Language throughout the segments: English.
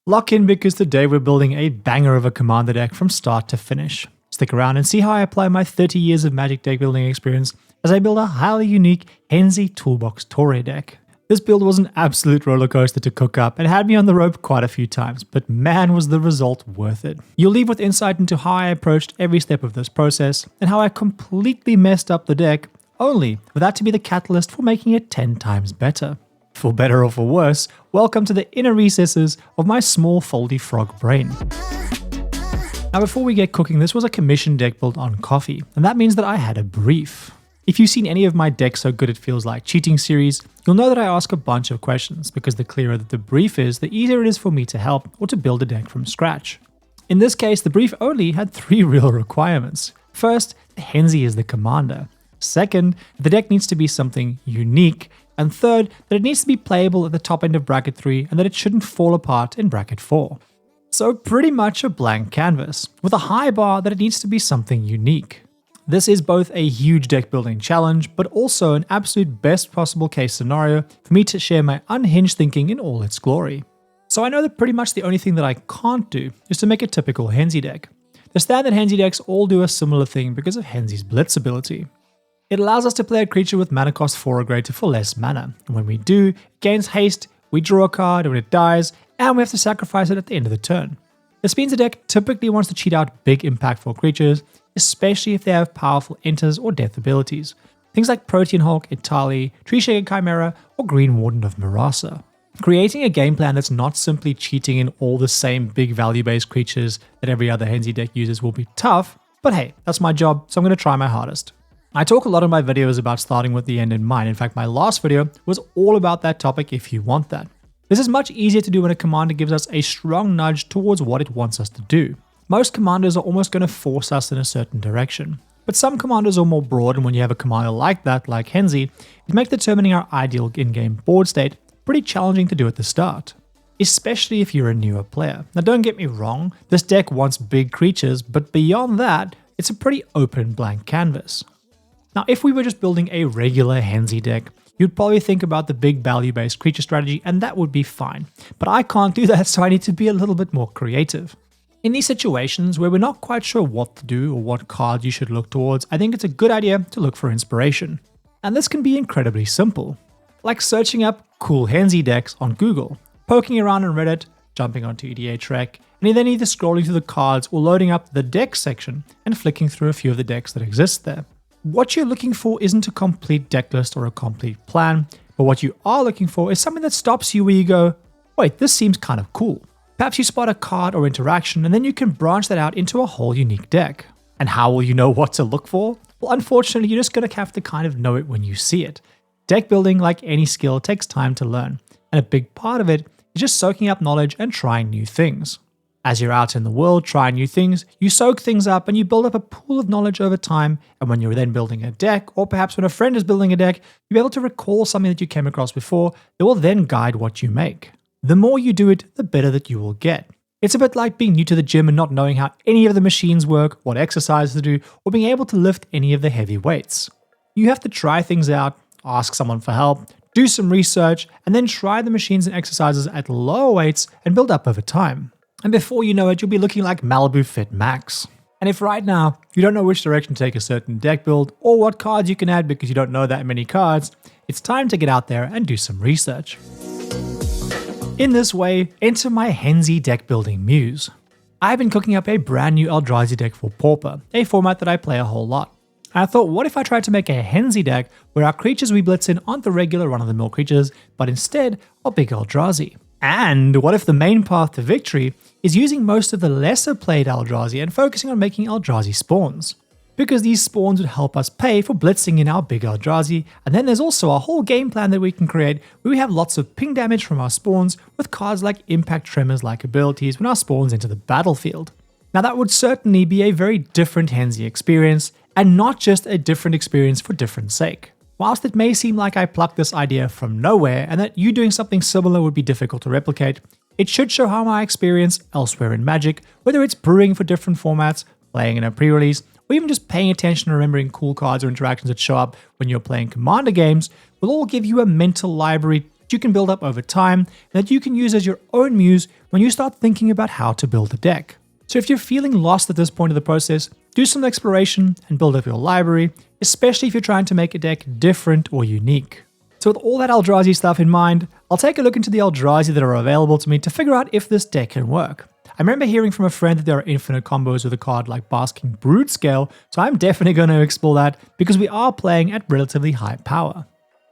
Lock in because today we're building a banger of a commander deck from start to finish. Stick around and see how I apply my 30 years of Magic deck building experience as I build a highly unique Henzie Toolbox Torre deck. This build was an absolute rollercoaster to cook up and had me on the rope quite a few times, but man was the result worth it. You'll leave with insight into how I approached every step of this process and how I completely messed up the deck, only for that to be the catalyst for making it 10 times better. For better or for worse, welcome to the inner recesses of my small foldy frog brain. Now before we get cooking, this was a commissioned deck built on coffee, and that means that I had a brief. If you've seen any of my Deck So Good It Feels Like cheating series, you'll know that I ask a bunch of questions, because the clearer that the brief is, the easier it is for me to help or to build a deck from scratch. In this case, the brief only had 3 real requirements. First, Henzie is the commander. Second, the deck needs to be something unique. And third, that it needs to be playable at the top end of bracket 3 and that it shouldn't fall apart in bracket 4. So pretty much a blank canvas, with a high bar that it needs to be something unique. This is both a huge deck building challenge, but also an absolute best possible case scenario for me to share my unhinged thinking in all its glory. So I know that pretty much the only thing that I can't do is to make a typical Henzie deck. The standard Henzie decks all do a similar thing because of Henzie's Blitz ability. It allows us to play a creature with mana cost 4 or greater for less mana, and when we do, it gains haste, we draw a card when it dies, and we have to sacrifice it at the end of the turn. This means the deck typically wants to cheat out big impactful creatures, especially if they have powerful enters or death abilities. Things like Protean Hulk, Itali, Tree Shaker Chimera, or Green Warden of Mirasa. Creating a game plan that's not simply cheating in all the same big value-based creatures that every other Henzie deck uses will be tough, but hey, that's my job, so I'm going to try my hardest. I talk a lot in my videos about starting with the end in mind. In fact, my last video was all about that topic if you want that. This is much easier to do when a commander gives us a strong nudge towards what it wants us to do. Most commanders are almost going to force us in a certain direction. But some commanders are more broad, and when you have a commander like that, like Henzie, it makes determining our ideal in-game board state pretty challenging to do at the start. Especially if you're a newer player. Now don't get me wrong, this deck wants big creatures, but beyond that, it's a pretty open blank canvas. Now, if we were just building a regular Henzie deck, you'd probably think about the big value-based creature strategy, and that would be fine. But I can't do that, so I need to be a little bit more creative. In these situations where we're not quite sure what to do or what cards you should look towards, I think it's a good idea to look for inspiration. And this can be incredibly simple. Like searching up cool Henzie decks on Google, poking around on Reddit, jumping onto EDHREC, and then either scrolling through the cards or loading up the deck section and flicking through a few of the decks that exist there. What you're looking for isn't a complete deck list or a complete plan, but what you are looking for is something that stops you where you go, wait, this seems kind of cool. Perhaps you spot a card or interaction, and then you can branch that out into a whole unique deck. And how will you know what to look for? Well, unfortunately, you're just going to have to kind of know it when you see it. Deck building, like any skill, takes time to learn, and a big part of it is just soaking up knowledge and trying new things. As you're out in the world trying new things, you soak things up and you build up a pool of knowledge over time, and when you're then building a deck, or perhaps when a friend is building a deck, you'll be able to recall something that you came across before that will then guide what you make. The more you do it, the better that you will get. It's a bit like being new to the gym and not knowing how any of the machines work, what exercises to do, or being able to lift any of the heavy weights. You have to try things out, ask someone for help, do some research, and then try the machines and exercises at lower weights and build up over time. And before you know it, you'll be looking like Malibu Fit Max. And if right now you don't know which direction to take a certain deck build or what cards you can add because you don't know that many cards, it's time to get out there and do some research. In this way, enter my Henzie deck building muse. I've been cooking up a brand new Eldrazi deck for Pauper, a format that I play a whole lot. And I thought, what if I tried to make a Henzie deck where our creatures we blitz in aren't the regular run-of-the-mill creatures, but instead are big Eldrazi? And what if the main path to victory is using most of the lesser played Eldrazi and focusing on making Eldrazi spawns? Because these spawns would help us pay for blitzing in our big Eldrazi, and then there's also a whole game plan that we can create where we have lots of ping damage from our spawns with cards like Impact Tremors like abilities when our spawns enter the battlefield. Now that would certainly be a very different Henzie experience, and not just a different experience for different sake. Whilst it may seem like I plucked this idea from nowhere and that you doing something similar would be difficult to replicate, it should show how my experience elsewhere in Magic, whether it's brewing for different formats, playing in a pre-release, or even just paying attention and remembering cool cards or interactions that show up when you're playing Commander games, will all give you a mental library that you can build up over time and that you can use as your own muse when you start thinking about how to build a deck. So if you're feeling lost at this point of the process, do some exploration and build up your library, especially if you're trying to make a deck different or unique. So with all that Eldrazi stuff in mind, I'll take a look into the Eldrazi that are available to me to figure out if this deck can work. I remember hearing from a friend that there are infinite combos with a card like Basking Broodscale, so I'm definitely going to explore that because we are playing at relatively high power.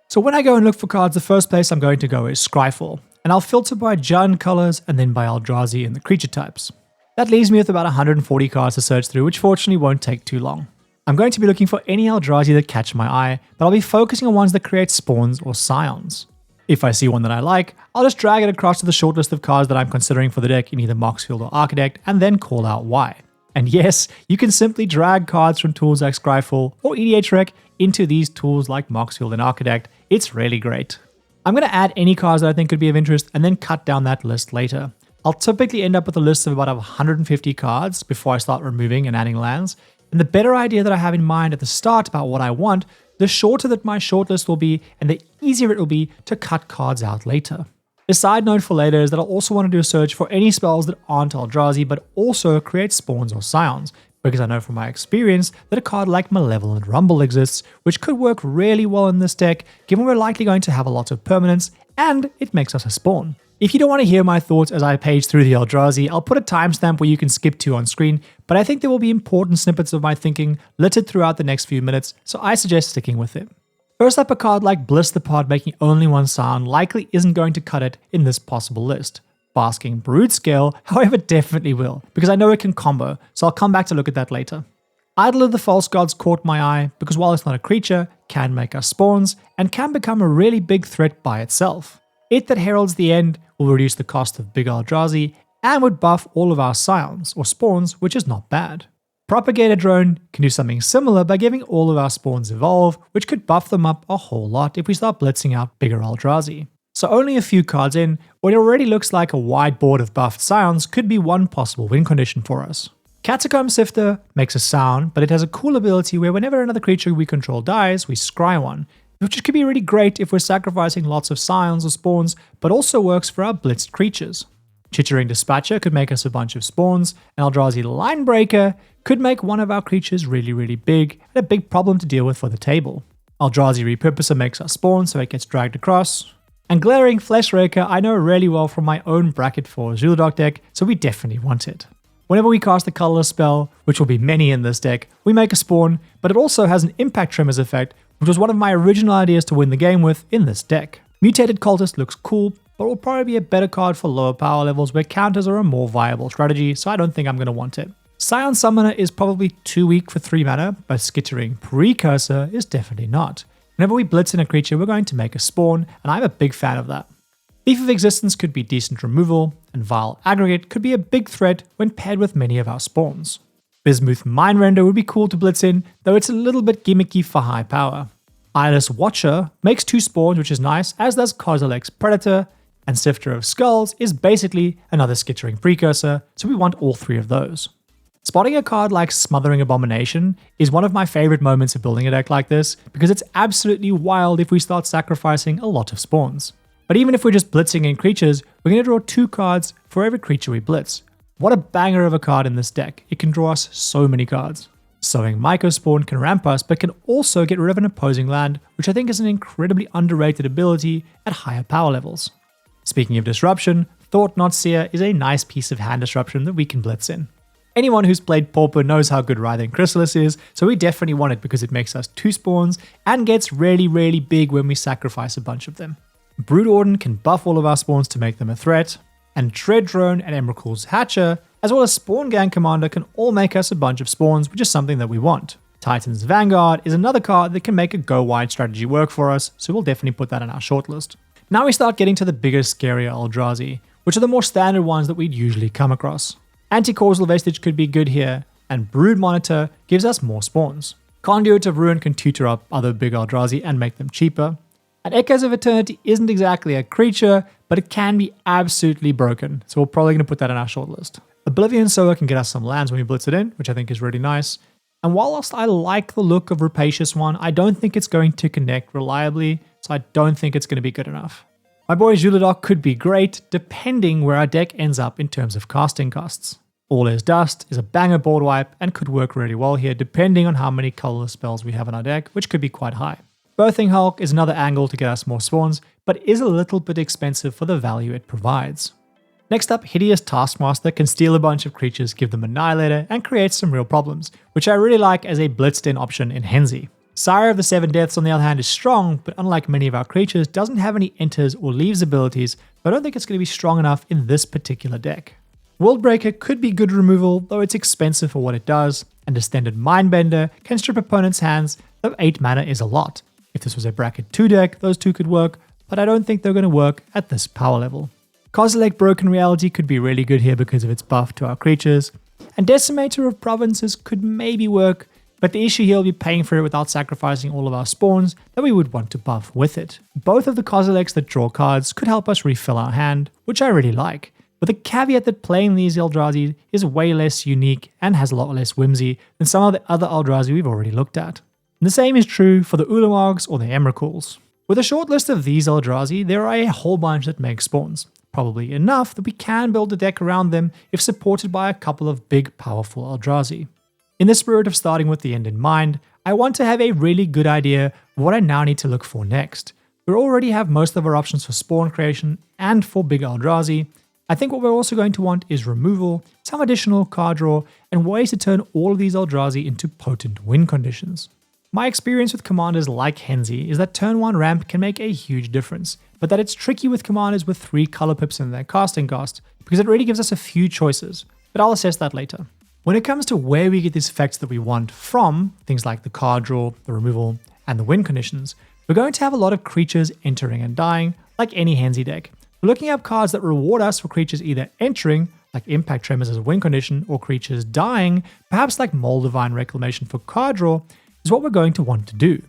So when I go and look for cards, the first place I'm going to go is Scryfall, and I'll filter by giant colors and then by Eldrazi and the creature types. That leaves me with about 140 cards to search through, which fortunately won't take too long. I'm going to be looking for any Eldrazi that catch my eye, but I'll be focusing on ones that create spawns or scions. If I see one that I like, I'll just drag it across to the shortlist of cards that I'm considering for the deck in either Moxfield or Architect, and then call out why. And yes, you can simply drag cards from tools like Scryfall or EDHREC into these tools like Moxfield and Architect. It's really great. I'm going to add any cards that I think could be of interest and then cut down that list later. I'll typically end up with a list of about 150 cards before I start removing and adding lands, and the better idea that I have in mind at the start about what I want, the shorter that my shortlist will be and the easier it will be to cut cards out later. A side note for later is that I'll also want to do a search for any spells that aren't Eldrazi but also create spawns or scions, because I know from my experience that a card like Malevolent Rumble exists, which could work really well in this deck given we're likely going to have a lot of permanents and it makes us a spawn. If you don't want to hear my thoughts as I page through the Eldrazi, I'll put a timestamp where you can skip to on screen, but I think there will be important snippets of my thinking littered throughout the next few minutes, so I suggest sticking with it. First up, a card like Bliss the Pod making only one sound likely isn't going to cut it in this possible list. Basking Broodscale, however, definitely will, because I know it can combo, so I'll come back to look at that later. Idol of the False Gods caught my eye because while it's not a creature, can make us spawns, and can become a really big threat by itself. It that heralds the end will reduce the cost of big Eldrazi and would buff all of our scions or spawns, which is not bad. Propagator Drone can do something similar by giving all of our spawns evolve, which could buff them up a whole lot if we start blitzing out bigger Eldrazi. So only a few cards in, what already looks like a wide board of buffed scions could be one possible win condition for us. Catacomb Sifter makes a sound, but it has a cool ability where whenever another creature we control dies, we scry one, which could be really great if we're sacrificing lots of scions or spawns, but also works for our blitzed creatures. Chittering Dispatcher could make us a bunch of spawns, and Eldrazi Linebreaker could make one of our creatures really big, and a big problem to deal with for the table. Eldrazi Repurposer makes us spawn so it gets dragged across. And Glaring Fleshraker I know really well from my own Bracket 4 Zul'Dark deck, so we definitely want it. Whenever we cast a colorless spell, which will be many in this deck, we make a spawn, but it also has an impact Tremors effect, which was one of my original ideas to win the game with in this deck. Mutated Cultist looks cool, but will probably be a better card for lower power levels where counters are a more viable strategy, so I don't think I'm going to want it. Scion Summoner is probably too weak for 3 mana, but Skittering Precursor is definitely not. Whenever we blitz in a creature, we're going to make a spawn, and I'm a big fan of that. Thief of Existence could be decent removal, and Vile Aggregate could be a big threat when paired with many of our spawns. Bismuth Mindrender would be cool to blitz in, though it's a little bit gimmicky for high power. Eyeless Watcher makes 2 spawns, which is nice, as does Kozilek's Predator, and Sifter of Skulls is basically another Skittering Precursor, so we want all 3 of those. Spotting a card like Smothering Abomination is one of my favorite moments of building a deck like this, because it's absolutely wild if we start sacrificing a lot of spawns. But even if we're just blitzing in creatures, we're going to draw 2 cards for every creature we blitz. What a banger of a card in this deck, it can draw us so many cards. Sowing Mycospawn can ramp us, but can also get rid of an opposing land, which I think is an incredibly underrated ability at higher power levels. Speaking of disruption, Thought Not Seer is a nice piece of hand disruption that we can blitz in. Anyone who's played Pauper knows how good Writhing Chrysalis is, so we definitely want it because it makes us 2 spawns and gets really big when we sacrifice a bunch of them. Brood Warden can buff all of our spawns to make them a threat, and Tread Drone and Emrakul's Hatcher, as well as Spawn Gang Commander, can all make us a bunch of spawns, which is something that we want. Titan's Vanguard is another card that can make a go-wide strategy work for us, so we'll definitely put that in our shortlist. Now we start getting to the bigger, scarier Eldrazi, which are the more standard ones that we'd usually come across. Anti-Causal Vestige could be good here, and Brood Monitor gives us more spawns. Conduit of Ruin can tutor up other big Eldrazi and make them cheaper. And Echoes of Eternity isn't exactly a creature, but it can be absolutely broken, so we're probably going to put that in our shortlist. Oblivion Sower can get us some lands when we blitz it in, which I think is really nice. And whilst I like the look of Rapacious One, I don't think it's going to connect reliably, so I don't think it's going to be good enough. My boy Juladok could be great depending where our deck ends up in terms of casting costs. All Is Dust is a banger board wipe and could work really well here depending on how many colorless spells we have in our deck, which could be quite high. Birthing Hulk is another angle to get us more spawns, but is a little bit expensive for the value it provides. Next up, Hideous Taskmaster can steal a bunch of creatures, give them Annihilator, and create some real problems, which I really like as a blitzed-in option in Henzie. Sire of the Seven Deaths on the other hand is strong, but unlike many of our creatures, doesn't have any enters or leaves abilities, so I don't think it's going to be strong enough in this particular deck. Worldbreaker could be good removal, though it's expensive for what it does, and Distended Mindbender can strip opponents' hands, though 8 mana is a lot. If this was a bracket 2 deck, those two could work, but I don't think they're going to work at this power level. Kozilek Broken Reality could be really good here because of its buff to our creatures, and Decimator of Provinces could maybe work, but the issue here will be paying for it without sacrificing all of our spawns that we would want to buff with it. Both of the Kozileks that draw cards could help us refill our hand, which I really like, with the caveat that playing these Eldrazi is way less unique and has a lot less whimsy than some of the other Eldrazi we've already looked at. And the same is true for the Ulamogs or the Emrakuls. With a short list of these Eldrazi, there are a whole bunch that make spawns, probably enough that we can build a deck around them if supported by a couple of big powerful Eldrazi. In the spirit of starting with the end in mind, I want to have a really good idea of what I now need to look for next. We already have most of our options for spawn creation and for big Eldrazi. I think what we're also going to want is removal, some additional card draw, and ways to turn all of these Eldrazi into potent win conditions. My experience with commanders like Henzie is that turn 1 ramp can make a huge difference, but that it's tricky with commanders with 3 color pips in their casting cost, because it really gives us a few choices, but I'll assess that later. When it comes to where we get these effects that we want from, things like the card draw, the removal, and the win conditions, we're going to have a lot of creatures entering and dying, like any Henzie deck. We're looking up cards that reward us for creatures either entering, like Impact Tremors as a win condition, or creatures dying, perhaps like Moldavine Reclamation for card draw, is what we're going to want to do.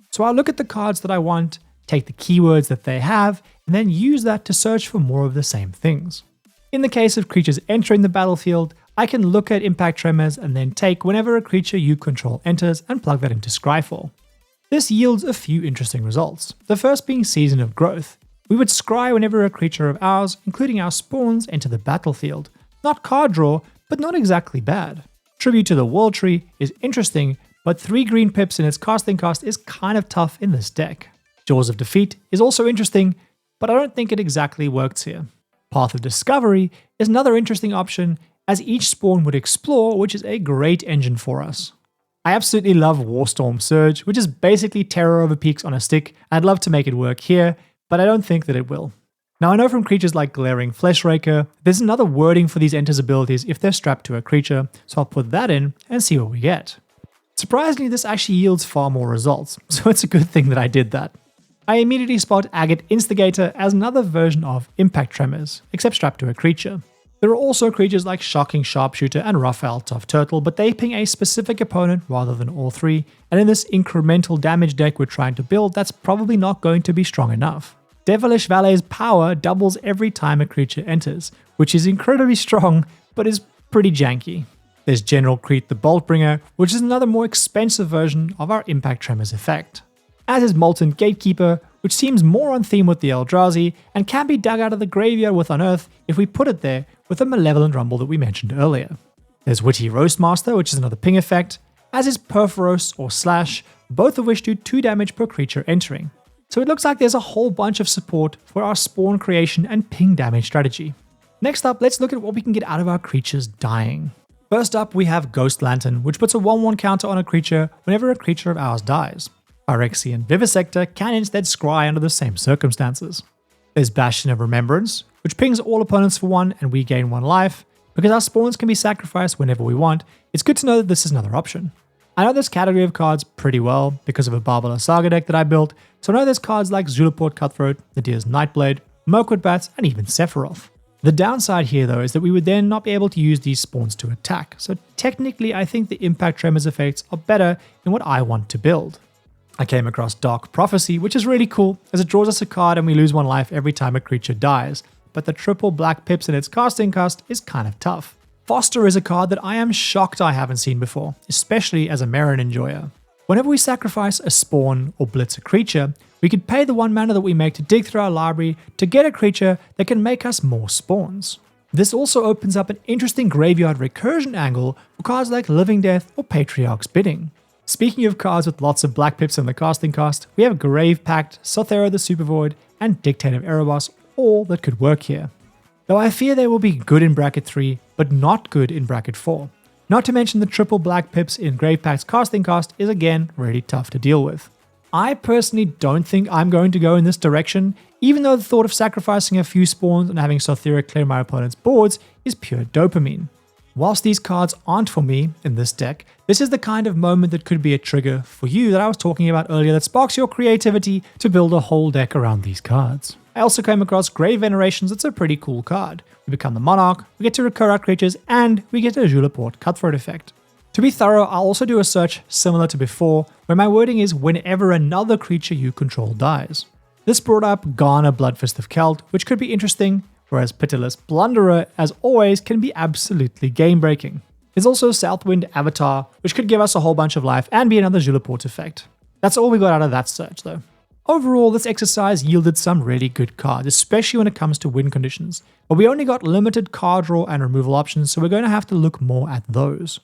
So I'll look at the cards that I want, take the keywords that they have, and then use that to search for more of the same things. In the case of creatures entering the battlefield, I can look at Impact Tremors and then take whenever a creature you control enters and plug that into Scryfall. This yields a few interesting results, the first being Season of Growth. We would scry whenever a creature of ours, including our spawns, enter the battlefield. Not card draw, but not exactly bad. Tribute to the World Tree is interesting, but 3 green pips in its casting cost is kind of tough in this deck. Jaws of Defeat is also interesting, but I don't think it exactly works here. Path of Discovery is another interesting option, as each spawn would explore, which is a great engine for us. I absolutely love Warstorm Surge, which is basically Terror over Peaks on a stick. I'd love to make it work here, but I don't think that it will. Now I know from creatures like Glaring Fleshraker, there's another wording for these enters abilities if they're strapped to a creature, so I'll put that in and see what we get. Surprisingly, this actually yields far more results, so it's a good thing that I did that. I immediately spot Agate Instigator as another version of Impact Tremors, except strapped to a creature. There are also creatures like Shocking Sharpshooter and Raphael Tough Turtle, but they ping a specific opponent rather than all 3, and in this incremental damage deck we're trying to build, that's probably not going to be strong enough. Devilish Valet's power doubles every time a creature enters, which is incredibly strong, but is pretty janky. There's General Creet the Boltbringer, which is another more expensive version of our Impact Tremors effect. As is Molten Gatekeeper, which seems more on theme with the Eldrazi, and can be dug out of the graveyard with Unearth if we put it there with the Malevolent Rumble that we mentioned earlier. There's Witty Roastmaster, which is another ping effect, as is Perforos or Slash, both of which do 2 damage per creature entering. So it looks like there's a whole bunch of support for our spawn creation and ping damage strategy. Next up, let's look at what we can get out of our creatures dying. First up, we have Ghost Lantern, which puts a 1/1 counter on a creature whenever a creature of ours dies. Phyrexian Vivisector can instead scry under the same circumstances. There's Bastion of Remembrance, which pings all opponents for 1 and we gain 1 life. Because our spawns can be sacrificed whenever we want, it's good to know that this is another option. I know this category of cards pretty well because of a Barbara Saga deck that I built, so I know there's cards like Zulaport Cutthroat, Nadyr's Nightblade, Mirkwood Bats, and even Sephiroth. The downside here though is that we would then not be able to use these spawns to attack, so technically I think the Impact Tremors effects are better than what I want to build. I came across Dark Prophecy, which is really cool as it draws us a card and we lose 1 life every time a creature dies, but the triple black pips in its casting cost is kind of tough. Foster is a card that I am shocked I haven't seen before, especially as a Merrin enjoyer. Whenever we sacrifice a spawn or blitz a creature, we could pay the 1 mana that we make to dig through our library to get a creature that can make us more spawns. This also opens up an interesting graveyard recursion angle for cards like Living Death or Patriarch's Bidding. Speaking of cards with lots of black pips in the casting cost, we have Grave Pact, Sothera the Supervoid, and Dictate of Erebos, all that could work here. Though I fear they will be good in bracket 3, but not good in bracket 4. Not to mention the triple black pips in Grave Pact's casting cost is again really tough to deal with. I personally don't think I'm going to go in this direction, even though the thought of sacrificing a few spawns and having Sothera clear my opponent's boards is pure dopamine. Whilst these cards aren't for me in this deck, this is the kind of moment that could be a trigger for you that I was talking about earlier that sparks your creativity to build a whole deck around these cards. I also came across Grave Venerations. It's a pretty cool card. We become the Monarch, we get to recur our creatures, and we get a Julaport Cutthroat effect. To be thorough, I'll also do a search similar to before, where my wording is whenever another creature you control dies. This brought up Garner Bloodfist of Kelt, which could be interesting, whereas Pitiless Blunderer, as always, can be absolutely game-breaking. There's also Southwind Avatar, which could give us a whole bunch of life and be another Julaport effect. That's all we got out of that search though. Overall, this exercise yielded some really good cards, especially when it comes to win conditions, but we only got limited card draw and removal options, so we're going to have to look more at those.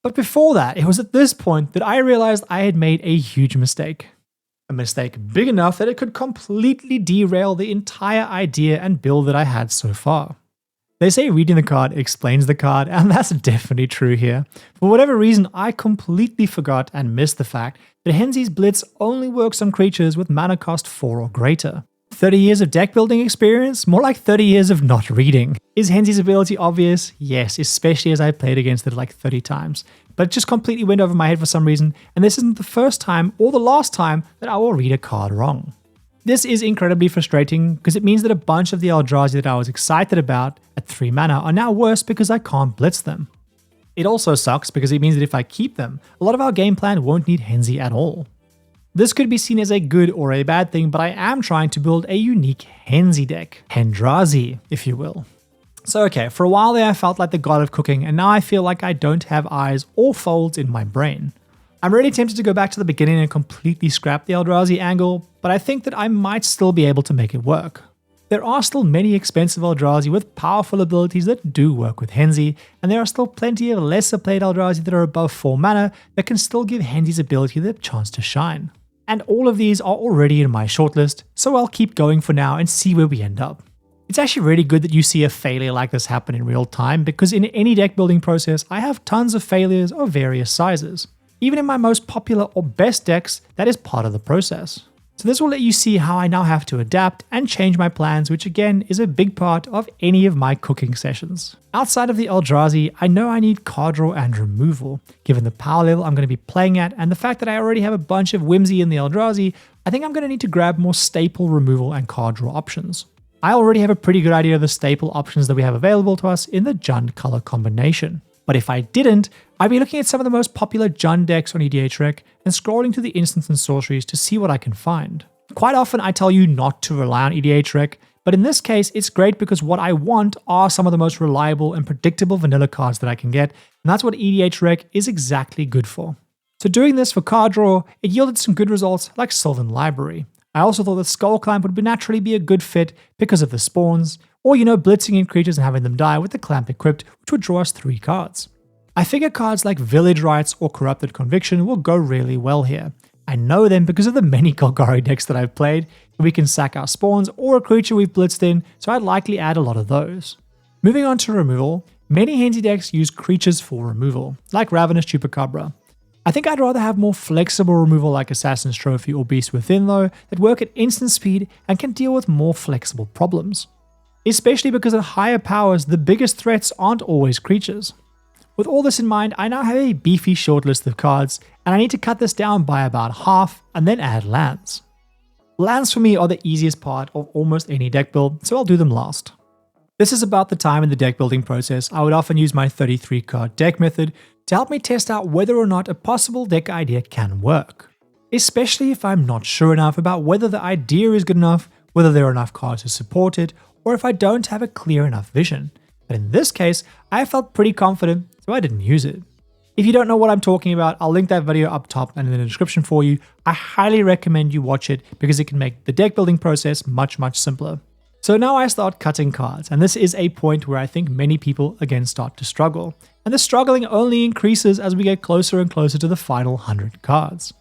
But before that, it was at this point that I realized I had made a huge mistake. A mistake big enough that it could completely derail the entire idea and build that I had so far. They say reading the card explains the card, and that's definitely true here. For whatever reason, I completely forgot and missed the fact that Henzie's Blitz only works on creatures with mana cost 4 or greater. 30 years of deck building experience? More like 30 years of not reading. Is Henzie's ability obvious? Yes, especially as I played against it like 30 times. But it just completely went over my head for some reason, and this isn't the first time or the last time that I will read a card wrong. This is incredibly frustrating because it means that a bunch of the Eldrazi that I was excited about at 3 mana are now worse because I can't blitz them. It also sucks because it means that if I keep them, a lot of our game plan won't need Henzie at all. This could be seen as a good or a bad thing, but I am trying to build a unique Henzie deck. Hendrazi, if you will. So okay, for a while there I felt like the god of cooking, and now I feel like I don't have eyes or folds in my brain. I'm really tempted to go back to the beginning and completely scrap the Eldrazi angle, but I think that I might still be able to make it work. There are still many expensive Eldrazi with powerful abilities that do work with Henzie, and there are still plenty of lesser played Eldrazi that are above 4 mana that can still give Henzie's ability the chance to shine. And all of these are already in my shortlist, so I'll keep going for now and see where we end up. It's actually really good that you see a failure like this happen in real time, because in any deck building process I have tons of failures of various sizes. Even in my most popular or best decks, that is part of the process. So this will let you see how I now have to adapt and change my plans, which again is a big part of any of my cooking sessions. Outside of the Eldrazi, I know I need card draw and removal. Given the power level I'm going to be playing at and the fact that I already have a bunch of whimsy in the Eldrazi, I think I'm going to need to grab more staple removal and card draw options. I already have a pretty good idea of the staple options that we have available to us in the Jund color combination. But if I didn't, I'd be looking at some of the most popular Jund decks on EDHREC and scrolling to the instants and sorceries to see what I can find. Quite often I tell you not to rely on EDHREC, but in this case it's great because what I want are some of the most reliable and predictable vanilla cards that I can get, and that's what EDHREC is exactly good for. So doing this for card draw, it yielded some good results like Sylvan Library. I also thought that Skullclamp would naturally be a good fit because of the spawns, or blitzing in creatures and having them die with the Clamp equipped, which would draw us 3 cards. I figure cards like Village Rites or Corrupted Conviction will go really well here. I know them because of the many Golgari decks that I've played. We can sack our spawns or a creature we've blitzed in, so I'd likely add a lot of those. Moving on to removal, many Henzie decks use creatures for removal, like Ravenous Chupacabra. I think I'd rather have more flexible removal like Assassin's Trophy or Beast Within though, that work at instant speed and can deal with more flexible problems. Especially because at higher powers, the biggest threats aren't always creatures. With all this in mind, I now have a beefy shortlist of cards, and I need to cut this down by about half and then add lands. Lands for me are the easiest part of almost any deck build, so I'll do them last. This is about the time in the deck building process I would often use my 33 card deck method to help me test out whether or not a possible deck idea can work. Especially if I'm not sure enough about whether the idea is good enough, whether there are enough cards to support it, or if I don't have a clear enough vision. But in this case, I felt pretty confident, so I didn't use it. If you don't know what I'm talking about, I'll link that video up top and in the description for you. I highly recommend you watch it because it can make the deck building process much simpler. So now I start cutting cards, and this is a point where I think many people again start to struggle. And the struggling only increases as we get closer and closer to the final 100 cards.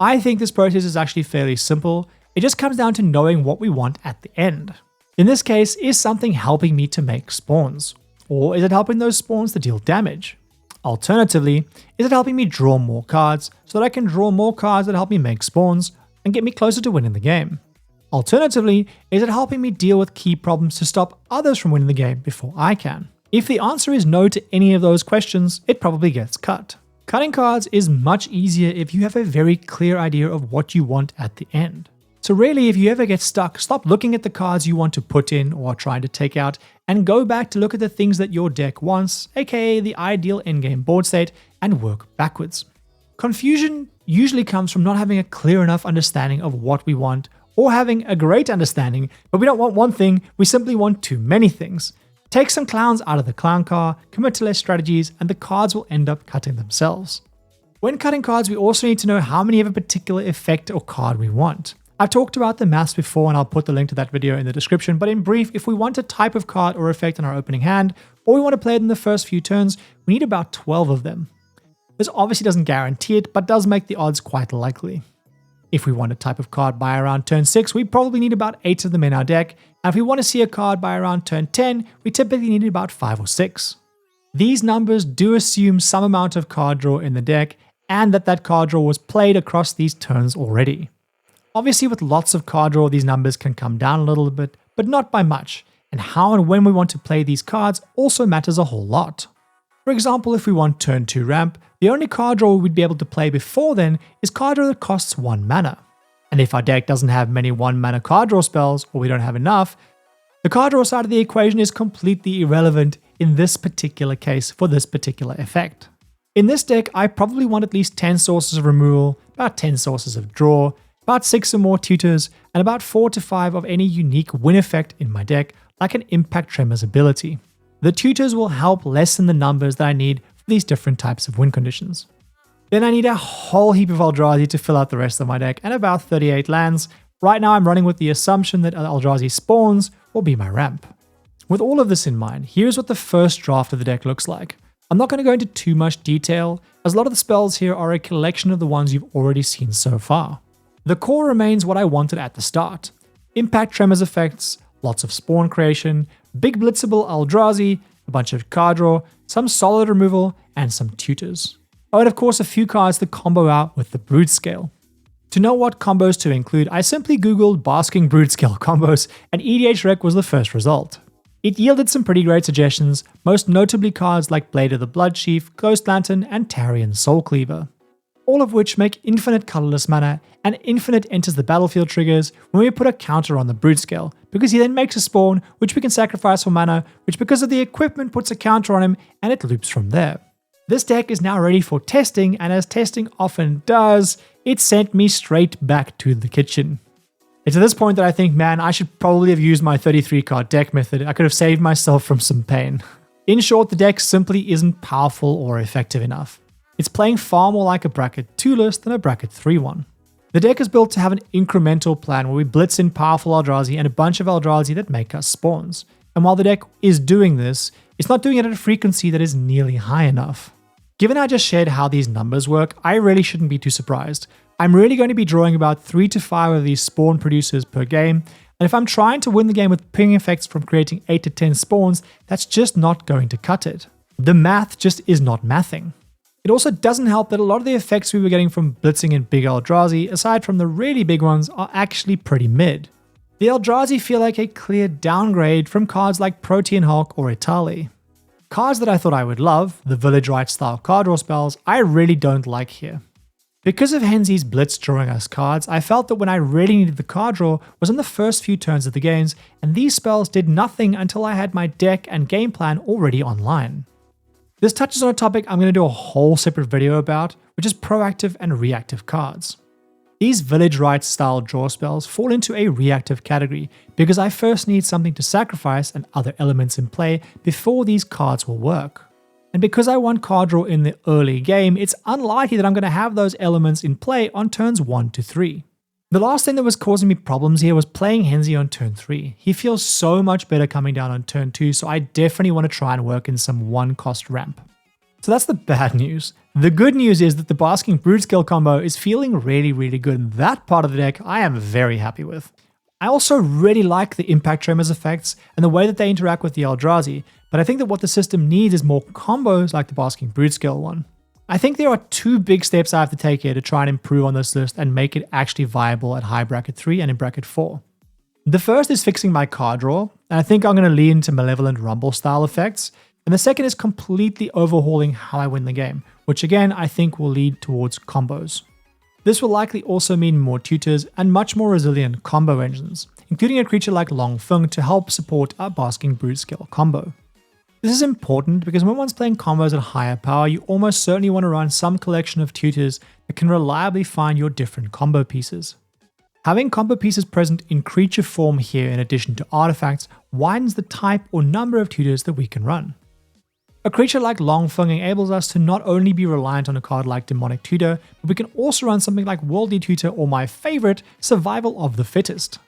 I think this process is actually fairly simple. It just comes down to knowing what we want at the end. In this case, is something helping me to make spawns? Or is it helping those spawns to deal damage? Alternatively, is it helping me draw more cards so that I can draw more cards that help me make spawns and get me closer to winning the game? Alternatively, is it helping me deal with key problems to stop others from winning the game before I can? If the answer is no to any of those questions, it probably gets cut. Cutting cards is much easier if you have a very clear idea of what you want at the end. So really, if you ever get stuck, stop looking at the cards you want to put in or trying to take out and go back to look at the things that your deck wants, aka the ideal endgame board state, and work backwards. Confusion usually comes from not having a clear enough understanding of what we want, or having a great understanding, but we don't want one thing, we simply want too many things. Take some clowns out of the clown car, commit to less strategies, and the cards will end up cutting themselves. When cutting cards, we also need to know how many of a particular effect or card we want. I've talked about the maths before and I'll put the link to that video in the description, but in brief, if we want a type of card or effect in our opening hand, or we want to play it in the first few turns, we need about 12 of them. This obviously doesn't guarantee it, but does make the odds quite likely. If we want a type of card by around turn 6, we probably need about 8 of them in our deck, and if we want to see a card by around turn 10, we typically need about 5 or 6. These numbers do assume some amount of card draw in the deck, and that card draw was played across these turns already. Obviously, with lots of card draw, these numbers can come down a little bit, but not by much, and how and when we want to play these cards also matters a whole lot. For example, if we want turn 2 ramp, the only card draw we'd be able to play before then is card draw that costs 1 mana. And if our deck doesn't have many 1 mana card draw spells, or we don't have enough, the card draw side of the equation is completely irrelevant in this particular case for this particular effect. In this deck, I probably want at least 10 sources of removal, about 10 sources of draw, about 6 or more tutors, and about 4 to 5 of any unique win effect in my deck, like an Impact Tremors ability. The tutors will help lessen the numbers that I need for these different types of win conditions. Then I need a whole heap of Eldrazi to fill out the rest of my deck, and about 38 lands. Right now I'm running with the assumption that Eldrazi spawns will be my ramp. With all of this in mind, here's what the first draft of the deck looks like. I'm not going to go into too much detail, as a lot of the spells here are a collection of the ones you've already seen so far. The core remains what I wanted at the start. Impact Tremors effects, lots of spawn creation, big blitzable Eldrazi, a bunch of card draw, some solid removal, and some tutors. Oh, and of course a few cards to combo out with the Broodscale. To know what combos to include, I simply googled Basking Broodscale combos, and EDHREC was the first result. It yielded some pretty great suggestions, most notably cards like Blade of the Bloodsheaf, Ghost Lantern, and Tarion Soulcleaver. All of which make infinite colorless mana and infinite enters the battlefield triggers when we put a counter on the Broodscale, because he then makes a spawn which we can sacrifice for mana, which because of the equipment puts a counter on him and it loops from there. This deck is now ready for testing, and as testing often does, it sent me straight back to the kitchen. It's at this point that I think, man, I should probably have used my 33 card deck method. I could have saved myself from some pain. In short, the deck simply isn't powerful or effective enough. It's playing far more like a bracket 2 list than a bracket 3 one. The deck is built to have an incremental plan where we blitz in powerful Eldrazi and a bunch of Eldrazi that make us spawns. And while the deck is doing this, it's not doing it at a frequency that is nearly high enough. Given I just shared how these numbers work, I really shouldn't be too surprised. I'm really going to be drawing about 3 to 5 of these spawn producers per game, and if I'm trying to win the game with ping effects from creating 8 to 10 spawns, that's just not going to cut it. The math just is not mathing. It also doesn't help that a lot of the effects we were getting from blitzing in big Eldrazi, aside from the really big ones, are actually pretty mid. The Eldrazi feel like a clear downgrade from cards like Protean Hulk or Itali. Cards that I thought I would love, the Village Rite style card draw spells, I really don't like here. Because of Henzie's blitz drawing us cards, I felt that when I really needed the card draw was in the first few turns of the games, and these spells did nothing until I had my deck and game plan already online. This touches on a topic I'm going to do a whole separate video about, which is proactive and reactive cards. These Village Rite style draw spells fall into a reactive category because I first need something to sacrifice and other elements in play before these cards will work. And because I want card draw in the early game, it's unlikely that I'm going to have those elements in play on turns 1 to 3. The last thing that was causing me problems here was playing Henzie on turn 3. He feels so much better coming down on turn 2, so I definitely want to try and work in some 1-cost ramp. So that's the bad news. The good news is that the Basking Broodscale combo is feeling really good, and that part of the deck I am very happy with. I also really like the Impact Tremors effects and the way that they interact with the Eldrazi, but I think that what the system needs is more combos like the Basking Broodscale one. I think there are 2 big steps I have to take here to try and improve on this list and make it actually viable at high bracket 3 and in bracket 4. The first is fixing my card draw, and I think I'm going to lean into Malevolent Rumble style effects, and the second is completely overhauling how I win the game, which again I think will lead towards combos. This will likely also mean more tutors and much more resilient combo engines, including a creature like Long Feng to help support our Basking Broodscale combo. This is important because when one's playing combos at higher power, you almost certainly want to run some collection of tutors that can reliably find your different combo pieces. Having combo pieces present in creature form here in addition to artifacts widens the type or number of tutors that we can run. A creature like Long Feng enables us to not only be reliant on a card like Demonic Tutor, but we can also run something like Worldly Tutor or my favorite, Survival of the Fittest.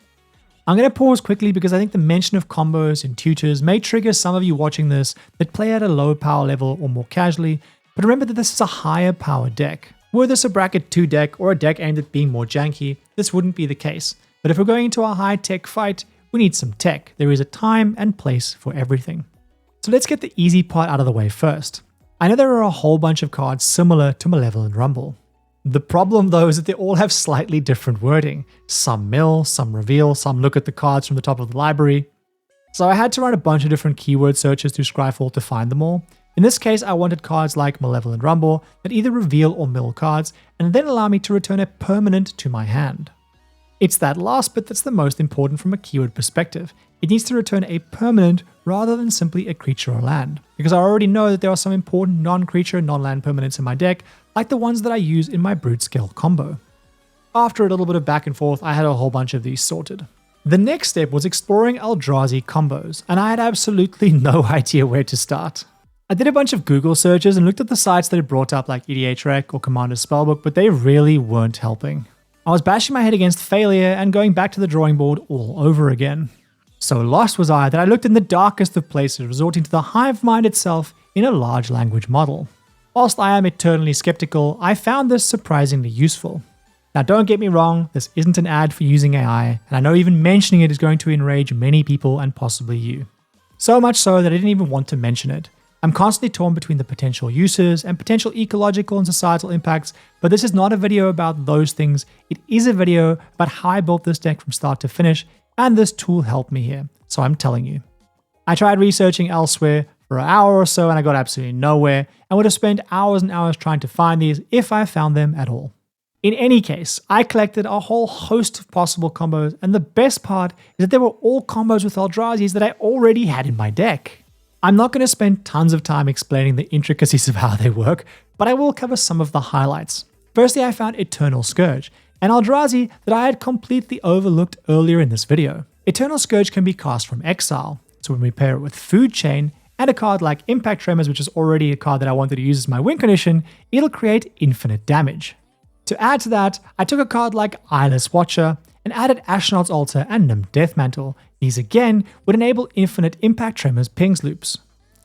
I'm going to pause quickly because I think the mention of combos and tutors may trigger some of you watching this that play at a lower power level or more casually, but remember that this is a higher power deck. Were this a bracket 2 deck or a deck aimed at being more janky, this wouldn't be the case. But if we're going into a high tech fight, we need some tech. There is a time and place for everything. So let's get the easy part out of the way first. I know there are a whole bunch of cards similar to Malevolent Rumble. The problem though is that they all have slightly different wording. Some mill, some reveal, some look at the cards from the top of the library. So I had to run a bunch of different keyword searches through Scryfall to find them all. In this case, I wanted cards like Malevolent Rumble that either reveal or mill cards and then allow me to return a permanent to my hand. It's that last bit that's the most important from a keyword perspective. It needs to return a permanent rather than simply a creature or land, because I already know that there are some important non-creature, non-land permanents in my deck, like the ones that I use in my Broodscale combo. After a little bit of back and forth, I had a whole bunch of these sorted. The next step was exploring Eldrazi combos, and I had absolutely no idea where to start. I did a bunch of Google searches and looked at the sites that had brought up like EDHREC or Commander Spellbook, but they really weren't helping. I was bashing my head against failure and going back to the drawing board all over again. So lost was I that I looked in the darkest of places, resorting to the hive mind itself in a large language model. Whilst I am eternally skeptical, I found this surprisingly useful. Now don't get me wrong, this isn't an ad for using AI, and I know even mentioning it is going to enrage many people and possibly you. So much so that I didn't even want to mention it. I'm constantly torn between the potential uses and potential ecological and societal impacts, but this is not a video about those things. It is a video about how I built this deck from start to finish, and this tool helped me here, so I'm telling you. I tried researching elsewhere for an hour or so and I got absolutely nowhere, and would have spent hours and hours trying to find these if I found them at all. In any case, I collected a whole host of possible combos, and the best part is that they were all combos with Eldrazi's that I already had in my deck. I'm not going to spend tons of time explaining the intricacies of how they work, but I will cover some of the highlights. Firstly, I found Eternal Scourge, an Eldrazi that I had completely overlooked earlier in this video. Eternal Scourge can be cast from exile, so when we pair it with Food Chain and a card like Impact Tremors, which is already a card that I wanted to use as my win condition, it'll create infinite damage. To add to that, I took a card like Eyeless Watcher and added Astronaut's Altar and Nymph Deathmantle. These again would enable infinite Impact Tremors pings loops.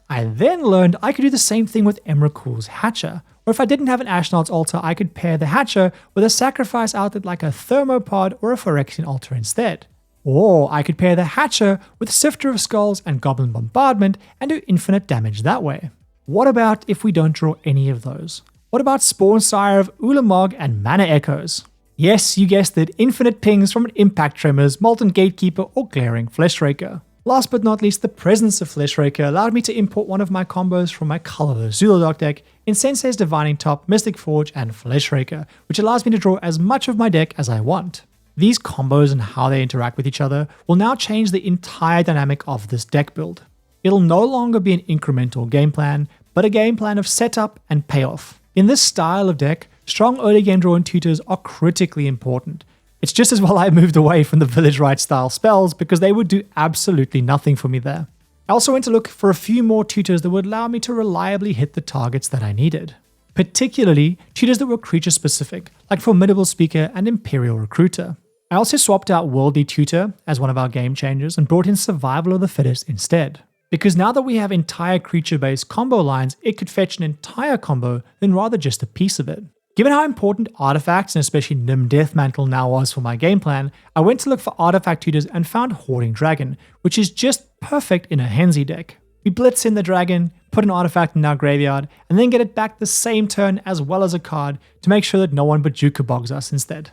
I then learned I could do the same thing with Emrakul's Hatcher, or if I didn't have an Astronaut's Altar, I could pair the Hatcher with a sacrifice outlet like a Thermopod or a Phyrexian Altar instead. Or I could pair the Hatcher with Sifter of Skulls and Goblin Bombardment and do infinite damage that way. What about if we don't draw any of those? What about Spawn Sire of Ulamog and Mana Echoes? Yes, you guessed it, infinite pings from an Impact Tremors, Molten Gatekeeper, or Glaring Fleshraker. Last but not least, the presence of Fleshraker allowed me to import one of my combos from my colorless Zulodok deck in Sensei's Divining Top, Mystic Forge, and Fleshraker, which allows me to draw as much of my deck as I want. These combos and how they interact with each other will now change the entire dynamic of this deck build. It'll no longer be an incremental game plan, but a game plan of setup and payoff. In this style of deck, strong early game draw and tutors are critically important. It's just as well I moved away from the Village Rite style spells because they would do absolutely nothing for me there. I also went to look for a few more tutors that would allow me to reliably hit the targets that I needed. Particularly tutors that were creature specific, like Formidable Speaker and Imperial Recruiter. I also swapped out Worldly Tutor as one of our game changers and brought in Survival of the Fittest instead. Because now that we have entire creature-based combo lines, it could fetch an entire combo than rather just a piece of it. Given how important artifacts and especially Nim Deathmantle now was for my game plan, I went to look for artifact tutors and found Hoarding Dragon, which is just perfect in a Henzie deck. We blitz in the dragon, put an artifact in our graveyard, and then get it back the same turn as well as a card to make sure that no one but Juka bogs us instead.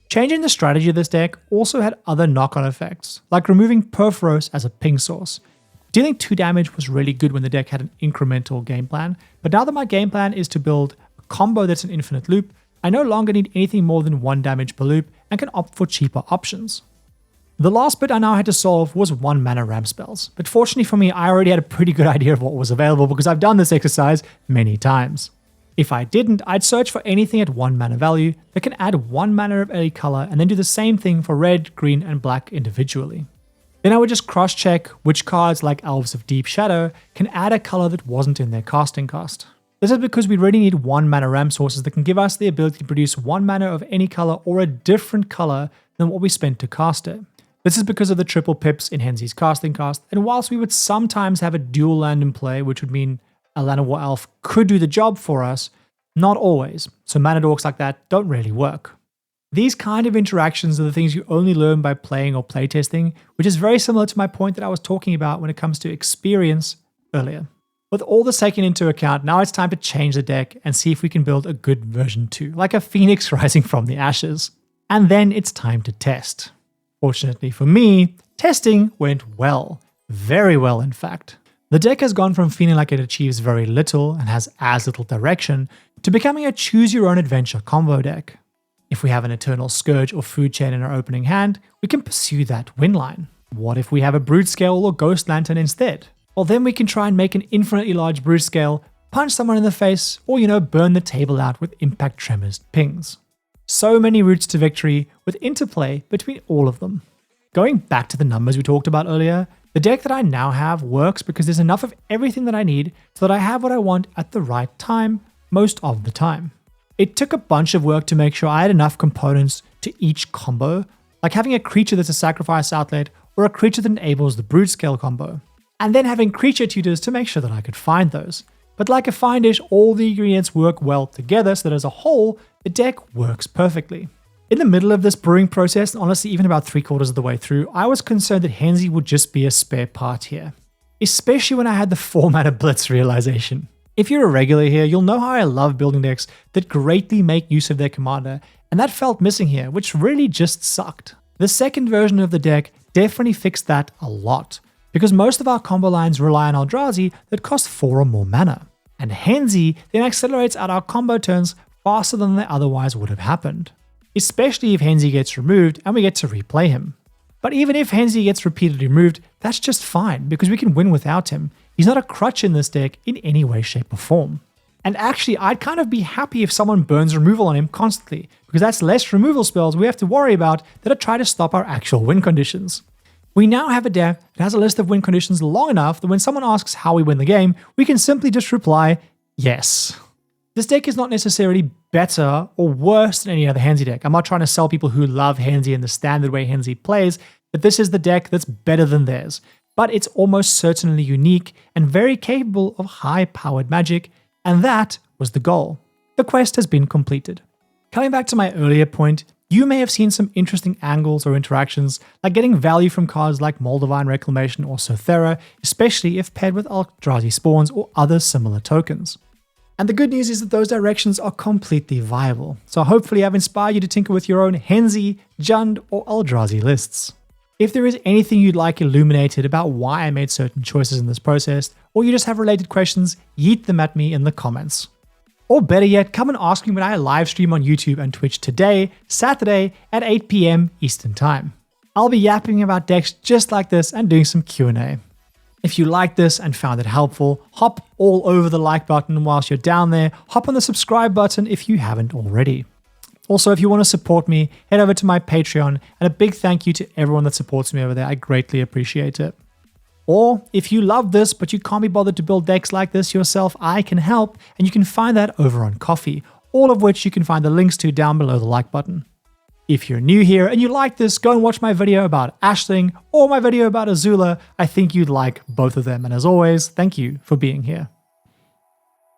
Changing the strategy of this deck also had other knock-on effects, like removing Perforos as a ping source. Dealing 2 damage was really good when the deck had an incremental game plan, but now that my game plan is to build a combo that's an infinite loop, I no longer need anything more than 1 damage per loop and can opt for cheaper options. The last bit I now had to solve was 1 mana ramp spells, but fortunately for me I already had a pretty good idea of what was available because I've done this exercise many times. If I didn't, I'd search for anything at 1 mana value that can add 1 mana of any color and then do the same thing for red, green, and black individually. Then I would just cross-check which cards like Elves of Deep Shadow can add a color that wasn't in their casting cost. This is because we really need 1 mana ramp sources that can give us the ability to produce 1 mana of any color or a different color than what we spent to cast it. This is because of the triple pips in Henzie's casting cost, and whilst we would sometimes have a dual land in play, which would mean a Land of War Elf could do the job for us, not always, so mana dorks like that don't really work. These kind of interactions are the things you only learn by playing or playtesting, which is very similar to my point that I was talking about when it comes to experience earlier. With all this taken into account, now it's time to change the deck and see if we can build a good version 2, like a phoenix rising from the ashes. And then it's time to test. Fortunately for me, testing went well. Very well, in fact. The deck has gone from feeling like it achieves very little and has as little direction to becoming a choose-your-own-adventure combo deck. If we have an Eternal Scourge or Food Chain in our opening hand, we can pursue that win line. What if we have a Broodscale or Ghost Lantern instead? Well, then we can try and make an infinitely large Broodscale, punch someone in the face, or burn the table out with Impact Tremors pings. So many routes to victory with interplay between all of them. Going back to the numbers we talked about earlier, the deck that I now have works because there's enough of everything that I need so that I have what I want at the right time, most of the time. It took a bunch of work to make sure I had enough components to each combo, like having a creature that's a sacrifice outlet or a creature that enables the Broodscale combo, and then having creature tutors to make sure that I could find those. But like a fine dish, all the ingredients work well together so that as a whole, the deck works perfectly. In the middle of this brewing process, and honestly even about 3/4 of the way through, I was concerned that Henzie would just be a spare part here, especially when I had the 4 mana blitz realization. If you're a regular here, you'll know how I love building decks that greatly make use of their commander, and that felt missing here, which really just sucked. The second version of the deck definitely fixed that a lot, because most of our combo lines rely on Eldrazi that cost 4 or more mana, and Henzie then accelerates out our combo turns faster than they otherwise would have happened, especially if Henzie gets removed and we get to replay him. But even if Henzie gets repeatedly removed, that's just fine, because we can win without him. He's not a crutch in this deck in any way, shape, or form. And actually, I'd kind of be happy if someone burns removal on him constantly, because that's less removal spells we have to worry about that try to stop our actual win conditions. We now have a deck that has a list of win conditions long enough that when someone asks how we win the game, we can simply just reply, yes. This deck is not necessarily better or worse than any other Henzie deck. I'm not trying to sell people who love Henzie and the standard way Henzie plays that this is the deck that's better than theirs. But it's almost certainly unique and very capable of high-powered magic, and that was the goal. The quest has been completed. Coming back to my earlier point, you may have seen some interesting angles or interactions, like getting value from cards like Moldavine Reclamation or Sothera, especially if paired with Eldrazi spawns or other similar tokens. And the good news is that those directions are completely viable, so hopefully I've inspired you to tinker with your own Henzie, Jund, or Eldrazi lists. If there is anything you'd like illuminated about why I made certain choices in this process, or you just have related questions, yeet them at me in the comments. Or better yet, come and ask me when I live stream on YouTube and Twitch today, Saturday at 8 PM Eastern Time. I'll be yapping about decks just like this and doing some Q&A. If you liked this and found it helpful, hop all over the like button whilst you're down there, hop on the subscribe button if you haven't already. Also, if you want to support me, head over to my Patreon, and a big thank you to everyone that supports me over there. I greatly appreciate it. Or if you love this but you can't be bothered to build decks like this yourself, I can help, and you can find that over on Ko-fi, all of which you can find the links to down below the like button. If you're new here and you like this, go and watch my video about Ashling or my video about Azula. I think you'd like both of them, and as always, thank you for being here.